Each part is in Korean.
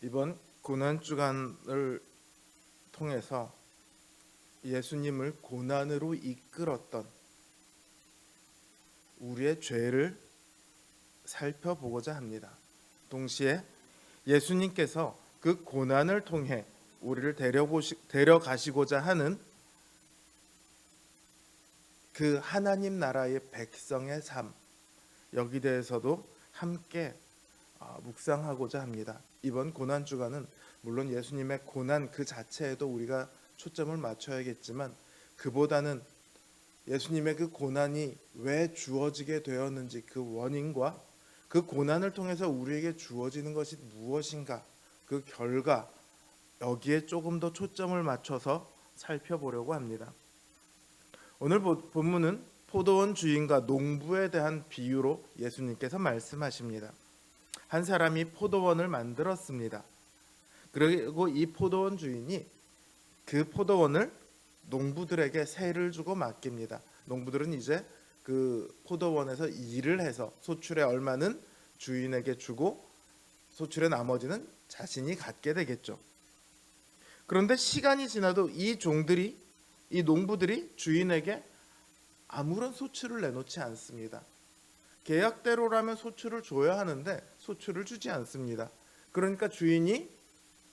이번 고난 주간을 통해서 예수님을 고난으로 이끌었던 우리의 죄를 살펴보고자 합니다. 동시에 예수님께서 그 고난을 통해 우리를 데려가시고자 하는 그 하나님 나라의 백성의 삶, 여기 대해서도 함께 묵상하고자 합니다. 이번 고난 주간은 물론 예수님의 고난 그 자체에도 우리가 초점을 맞춰야겠지만, 그보다는 예수님의 그 고난이 왜 주어지게 되었는지 그 원인과 그 고난을 통해서 우리에게 주어지는 것이 무엇인가, 그 결과, 여기에 조금 더 초점을 맞춰서 살펴보려고 합니다. 오늘 본문은 포도원 주인과 농부에 대한 비유로 예수님께서 말씀하십니다. 한 사람이 포도원을 만들었습니다. 그리고 이 포도원 주인이 그 포도원을 농부들에게 세를 주고 맡깁니다. 농부들은 이제 그 포도원에서 일을 해서 소출의 얼마는 주인에게 주고 소출의 나머지는 자신이 갖게 되겠죠. 그런데 시간이 지나도 이 농부들이 주인에게 아무런 소출을 내놓지 않습니다. 계약대로라면 소출을 줘야 하는데 소출을 주지 않습니다. 그러니까 주인이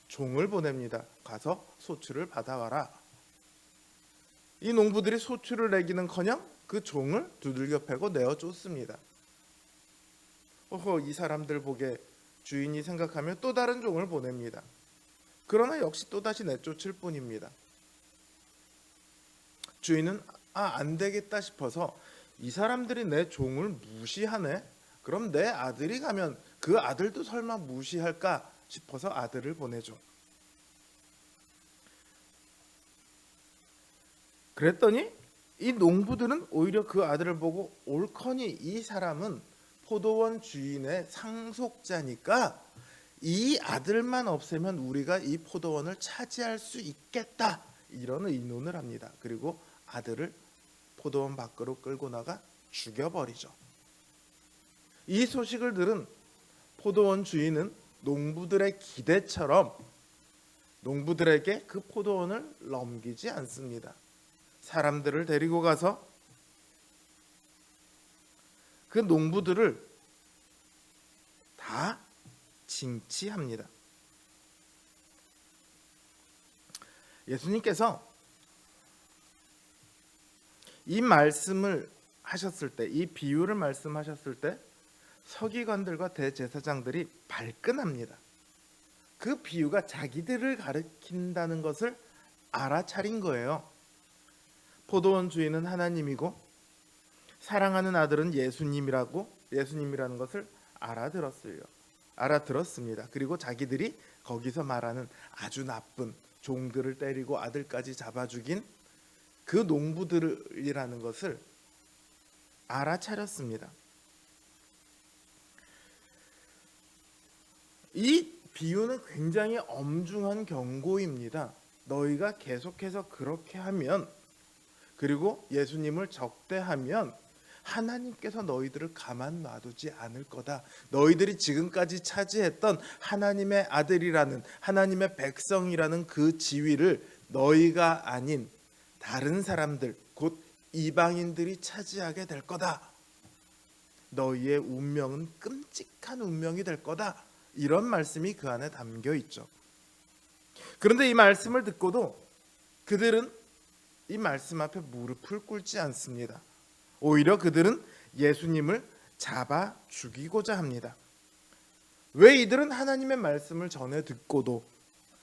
종을 보냅니다. 가서 소출을 받아와라. 이 농부들이 소출을 내기는커녕 그 종을 두들겨 패고 내어 쫓습니다. 이 사람들 보게 주인이 생각하며 또 다른 종을 보냅니다. 그러나 역시 또다시 내쫓을 뿐입니다. 주인은 안 되겠다 싶어서 이 사람들이 내 종을 무시하네? 그럼 내 아들이 가면 그 아들도 설마 무시할까 싶어서 아들을 보내죠. 그랬더니 이 농부들은 오히려 그 아들을 보고 옳거니 이 사람은 포도원 주인의 상속자니까 이 아들만 없애면 우리가 이 포도원을 차지할 수 있겠다, 이런 의논을 합니다. 그리고 아들을 포도원 밖으로 끌고 나가 죽여버리죠. 이 소식을 들은 포도원 주인은 농부들의 기대처럼 농부들에게 그 포도원을 넘기지 않습니다. 사람들을 데리고 가서 그 농부들을 다 징치합니다. 예수님께서 이 말씀을 하셨을 때, 이 비유를 말씀하셨을 때 서기관들과 대제사장들이 발끈합니다. 그 비유가 자기들을 가리킨다는 것을 알아차린 거예요. 포도원 주인은 하나님이고 사랑하는 아들은 예수님이라는 것을 알아들었습니다. 그리고 자기들이 거기서 말하는 아주 나쁜 종들을 때리고 아들까지 잡아 죽인 그 농부들이라는 것을 알아차렸습니다. 이 비유는 굉장히 엄중한 경고입니다. 너희가 계속해서 그렇게 하면, 그리고 예수님을 적대하면 하나님께서 너희들을 가만 놔두지 않을 거다. 너희들이 지금까지 차지했던 하나님의 아들이라는, 하나님의 백성이라는 그 지위를 너희가 아닌 다른 사람들, 곧 이방인들이 차지하게 될 거다. 너희의 운명은 끔찍한 운명이 될 거다. 이런 말씀이 그 안에 담겨 있죠. 그런데 이 말씀을 듣고도 그들은 이 말씀 앞에 무릎을 꿇지 않습니다. 오히려 그들은 예수님을 잡아 죽이고자 합니다. 왜 이들은 하나님의 말씀을 전해 듣고도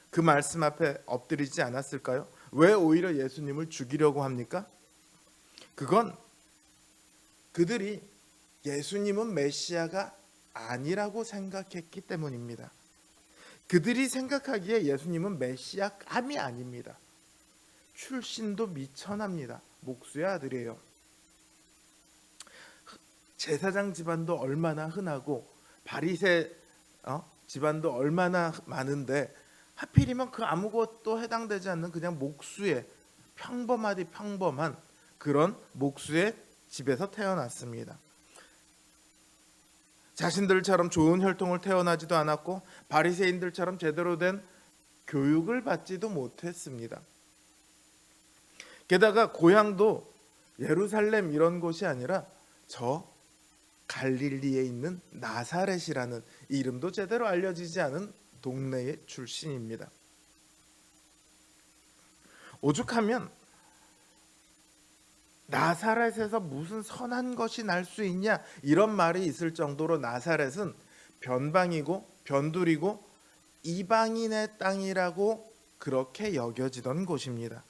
그 말씀 앞에 엎드리지 않았을까요? 왜 오히려 예수님을 죽이려고 합니까? 그건 그들이 예수님은 메시아가 아니라고 생각했기 때문입니다. 그들이 생각하기에 예수님은 메시아감이 아닙니다. 출신도 미천합니다. 목수의 아들이에요. 제사장 집안도 얼마나 흔하고 바리새 집안도 얼마나 많은데 하필이면 그 아무것도 해당되지 않는 그냥 목수의 평범한 그런 목수의 집에서 태어났습니다. 자신들처럼 좋은 혈통을 태어나지도 않았고 바리새인들처럼 제대로 된 교육을 받지도 못했습니다. 게다가 고향도 예루살렘 이런 곳이 아니라 저 갈릴리에 있는 나사렛이라는 이름도 제대로 알려지지 않은 동네의 출신입니다. 오죽하면 나사렛에서 무슨 선한 것이 날 수 있냐 이런 말이 있을 정도로 나사렛은 변방이고 변두리고 이방인의 땅이라고 그렇게 여겨지던 곳입니다.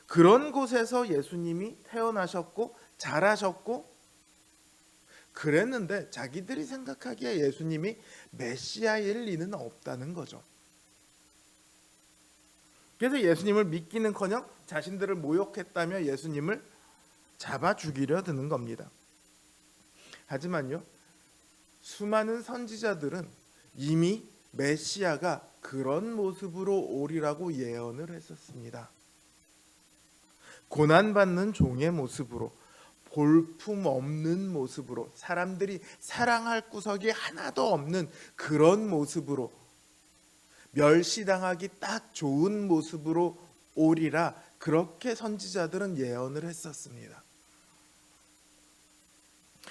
그런 곳에서 예수님이 태어나셨고 자라셨고 그랬는데 자기들이 생각하기에 예수님이 메시아일 리는 없다는 거죠. 그래서 예수님을 믿기는커녕 자신들을 모욕했다며 예수님을 잡아 죽이려 드는 겁니다. 하지만요, 수많은 선지자들은 이미 메시아가 그런 모습으로 오리라고 예언을 했었습니다. 고난받는 종의 모습으로, 볼품 없는 모습으로, 사람들이 사랑할 구석이 하나도 없는 그런 모습으로, 멸시당하기 딱 좋은 모습으로 오리라 그렇게 선지자들은 예언을 했었습니다.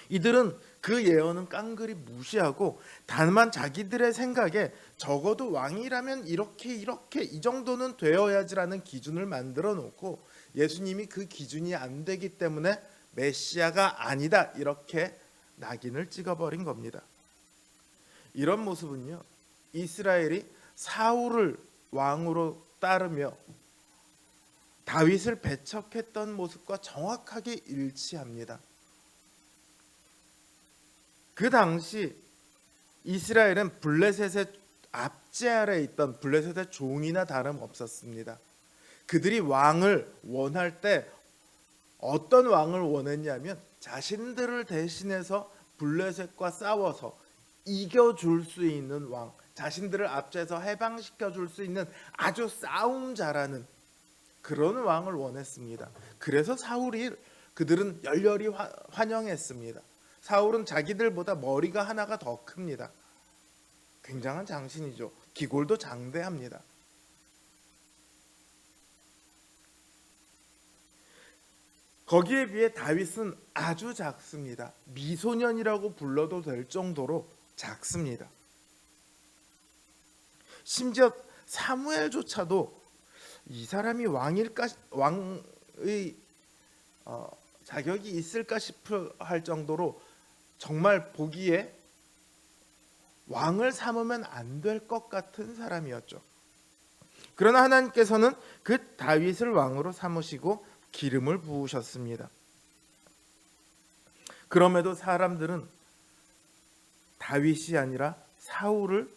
이들은 그 예언은 깡그리 무시하고 다만 자기들의 생각에 적어도 왕이라면 이렇게 이 정도는 되어야지라는 기준을 만들어 놓고 예수님이 그 기준이 안 되기 때문에 메시아가 아니다 이렇게 낙인을 찍어버린 겁니다. 이런 모습은요, 이스라엘이 사울을 왕으로 따르며 다윗을 배척했던 모습과 정확하게 일치합니다. 그 당시 이스라엘은 블레셋의 압제 아래에 있던 블레셋의 종이나 다름없었습니다. 그들이 왕을 원할 때 어떤 왕을 원했냐면 자신들을 대신해서 블레셋과 싸워서 이겨줄 수 있는 왕, 자신들을 압제해서 해방시켜 줄 수 있는 아주 싸움 잘하는 그런 왕을 원했습니다. 그래서 사울이 그들은 열렬히 환영했습니다. 사울은 자기들보다 머리가 하나가 더 큽니다. 굉장한 장신이죠. 기골도 장대합니다. 거기에 비해 다윗은 아주 작습니다. 미소년이라고 불러도 될 정도로 작습니다. 심지어 사무엘조차도 이 사람이 왕의 자격이 있을까 싶어 할 정도로 정말 보기에 왕을 삼으면 안 될 것 같은 사람이었죠. 그러나 하나님께서는 그 다윗을 왕으로 삼으시고 기름을 부으셨습니다. 그럼에도 사람들은 다윗이 아니라 사울을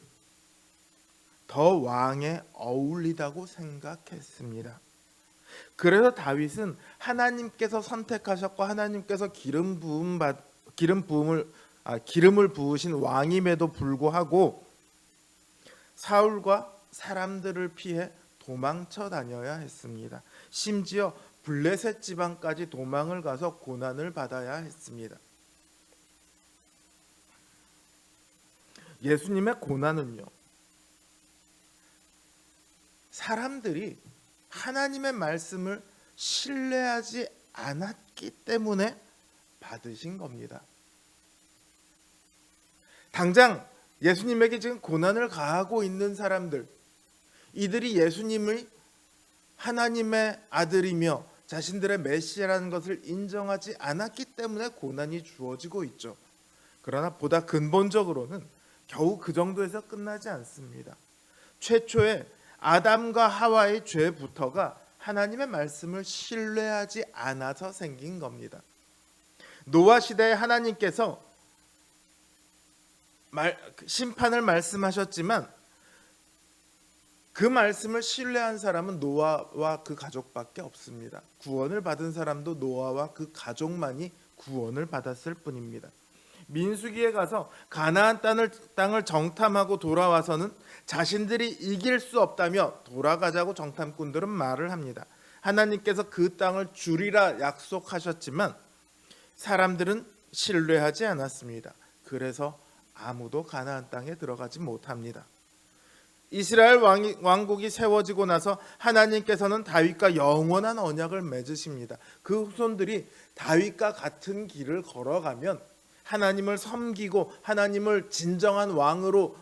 더 왕에 어울리다고 생각했습니다. 그래서 다윗은 하나님께서 선택하셨고 하나님께서 기름을 부으신 왕임에도 불구하고 사울과 사람들을 피해 도망쳐 다녀야 했습니다. 심지어 블레셋 지방까지 도망을 가서 고난을 받아야 했습니다. 예수님의 고난은요, 사람들이 하나님의 말씀을 신뢰하지 않았기 때문에 받으신 겁니다. 당장 예수님에게 지금 고난을 가하고 있는 사람들, 이들이 예수님을 하나님의 아들이며 자신들의 메시아라는 것을 인정하지 않았기 때문에 고난이 주어지고 있죠. 그러나 보다 근본적으로는 겨우 그 정도에서 끝나지 않습니다. 최초에 아담과 하와의 죄부터가 하나님의 말씀을 신뢰하지 않아서 생긴 겁니다. 노아 시대에 하나님께서 심판을 말씀하셨지만 그 말씀을 신뢰한 사람은 노아와 그 가족밖에 없습니다. 구원을 받은 사람도 노아와 그 가족만이 구원을 받았을 뿐입니다. 민수기에 가서 가나안 땅을 정탐하고 돌아와서는 자신들이 이길 수 없다며 돌아가자고 정탐꾼들은 말을 합니다. 하나님께서 그 땅을 주리라 약속하셨지만 사람들은 신뢰하지 않았습니다. 그래서 아무도 가나안 땅에 들어가지 못합니다. 이스라엘 왕국이 세워지고 나서 하나님께서는 다윗과 영원한 언약을 맺으십니다. 그 후손들이 다윗과 같은 길을 걸어가면 하나님을 섬기고 하나님을 진정한 왕으로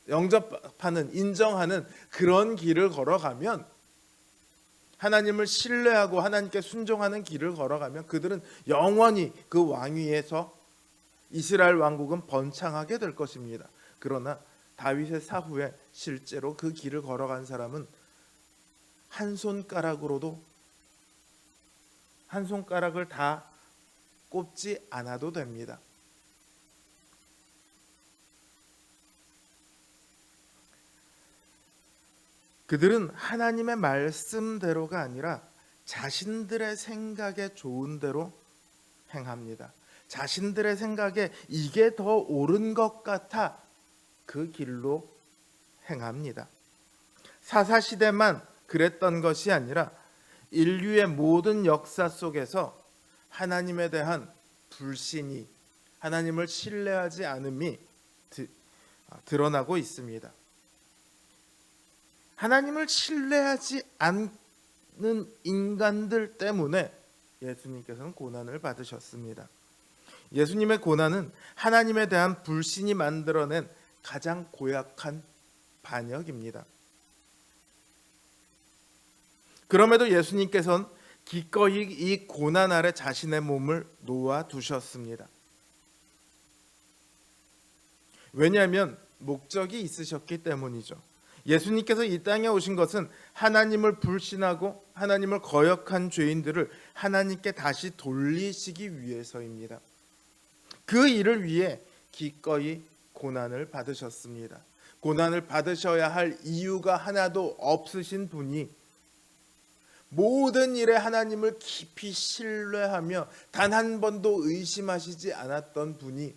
영접하는, 인정하는 그런 길을 걸어가면, 하나님을 신뢰하고 하나님께 순종하는 길을 걸어가면 그들은 영원히 그 왕위에서 이스라엘 왕국은 번창하게 될 것입니다. 그러나 다윗의 사후에 실제로 그 길을 걸어간 사람은 한 손가락을 다 꼽지 않아도 됩니다. 그들은 하나님의 말씀대로가 아니라 자신들의 생각에 좋은 대로 행합니다. 자신들의 생각에 이게 더 옳은 것 같아 그 길로 행합니다. 사사시대만 그랬던 것이 아니라 인류의 모든 역사 속에서 하나님에 대한 불신이, 하나님을 신뢰하지 않음이 드러나고 있습니다. 하나님을 신뢰하지 않는 인간들 때문에 예수님께서는 고난을 받으셨습니다. 예수님의 고난은 하나님에 대한 불신이 만들어낸 가장 고약한 반역입니다. 그럼에도 예수님께서는 기꺼이 이 고난 아래 자신의 몸을 놓아두셨습니다. 왜냐하면 목적이 있으셨기 때문이죠. 예수님께서 이 땅에 오신 것은 하나님을 불신하고 하나님을 거역한 죄인들을 하나님께 다시 돌리시기 위해서입니다. 그 일을 위해 기꺼이 고난을 받으셨습니다. 고난을 받으셔야 할 이유가 하나도 없으신 분이, 모든 일에 하나님을 깊이 신뢰하며 단 한 번도 의심하시지 않았던 분이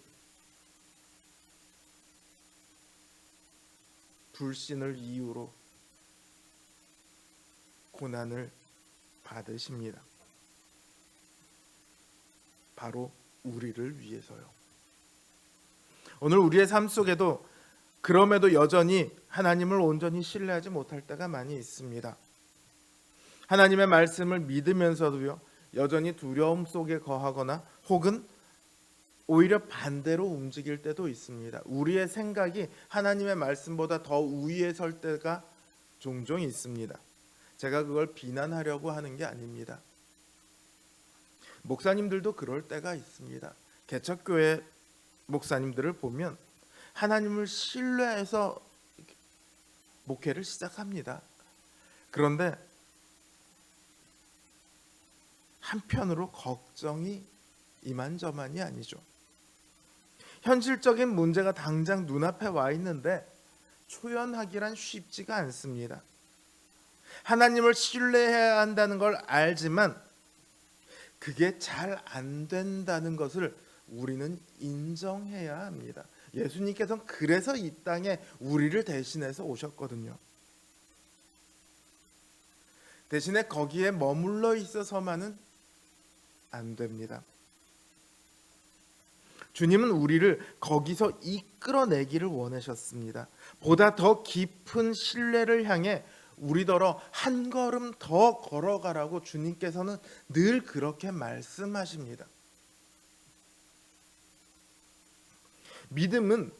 불신을 이유로 고난을 받으십니다. 바로 우리를 위해서요. 오늘 우리의 삶 속에도 그럼에도 여전히 하나님을 온전히 신뢰하지 못할 때가 많이 있습니다. 하나님의 말씀을 믿으면서도요, 여전히 두려움 속에 거하거나 혹은 오히려 반대로 움직일 때도 있습니다. 우리의 생각이 하나님의 말씀보다 더 우위에 설 때가 종종 있습니다. 제가 그걸 비난하려고 하는 게 아닙니다. 목사님들도 그럴 때가 있습니다. 개척교회 목사님들을 보면 하나님을 신뢰해서 목회를 시작합니다. 그런데 한편으로 걱정이 이만저만이 아니죠. 현실적인 문제가 당장 눈앞에 와 있는데 초연하기란 쉽지가 않습니다. 하나님을 신뢰해야 한다는 걸 알지만 그게 잘 안 된다는 것을 우리는 인정해야 합니다. 예수님께서는 그래서 이 땅에 우리를 대신해서 오셨거든요. 대신에 거기에 머물러 있어서만은 안 됩니다. 주님은 우리를 거기서 이끌어내기를 원하셨습니다. 보다 더 깊은 신뢰를 향해 우리더러 한 걸음 더 걸어가라고 주님께서는 늘 그렇게 말씀하십니다. 믿음은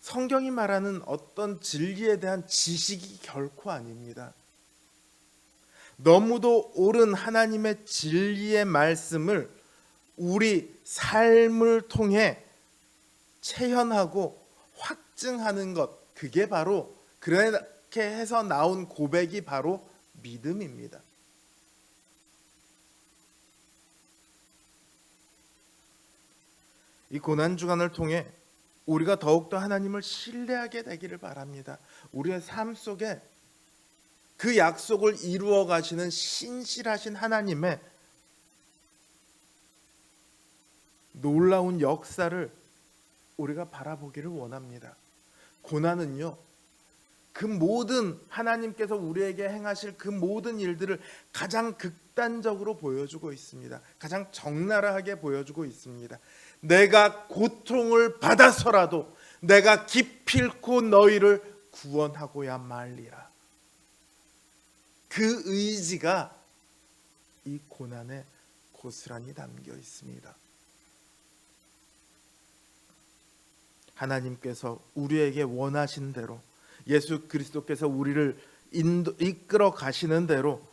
성경이 말하는 어떤 진리에 대한 지식이 결코 아닙니다. 너무도 옳은 하나님의 진리의 말씀을 우리 삶을 통해 체현하고 확증하는 것, 그게 바로, 그렇게 해서 나온 고백이 바로 믿음입니다. 이 고난주간을 통해 우리가 더욱더 하나님을 신뢰하게 되기를 바랍니다. 우리의 삶 속에 그 약속을 이루어 가시는 신실하신 하나님의 놀라운 역사를 우리가 바라보기를 원합니다. 고난은요, 그 모든 하나님께서 우리에게 행하실 그 모든 일들을 가장 극단적으로 보여주고 있습니다. 가장 적나라하게 보여주고 있습니다. 내가 고통을 받아서라도 내가 기필코 너희를 구원하고야 말리라. 그 의지가 이 고난에 고스란히 담겨 있습니다. 하나님께서 우리에게 원하신 대로, 예수 그리스도께서 우리를 이끌어 가시는 대로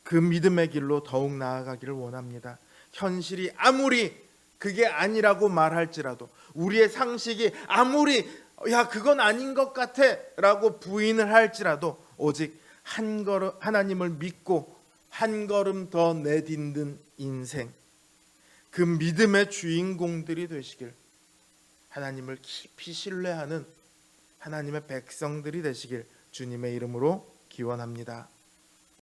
그 믿음의 길로 더욱 나아가기를 원합니다. 현실이 아무리 그게 아니라고 말할지라도, 우리의 상식이 아무리 야 그건 아닌 것 같아 라고 부인을 할지라도, 오직 한 걸음 하나님을 믿고 한 걸음 더 내딛는 인생, 그 믿음의 주인공들이 되시길, 하나님을 깊이 신뢰하는 하나님의 백성들이 되시길 주님의 이름으로 기원합니다.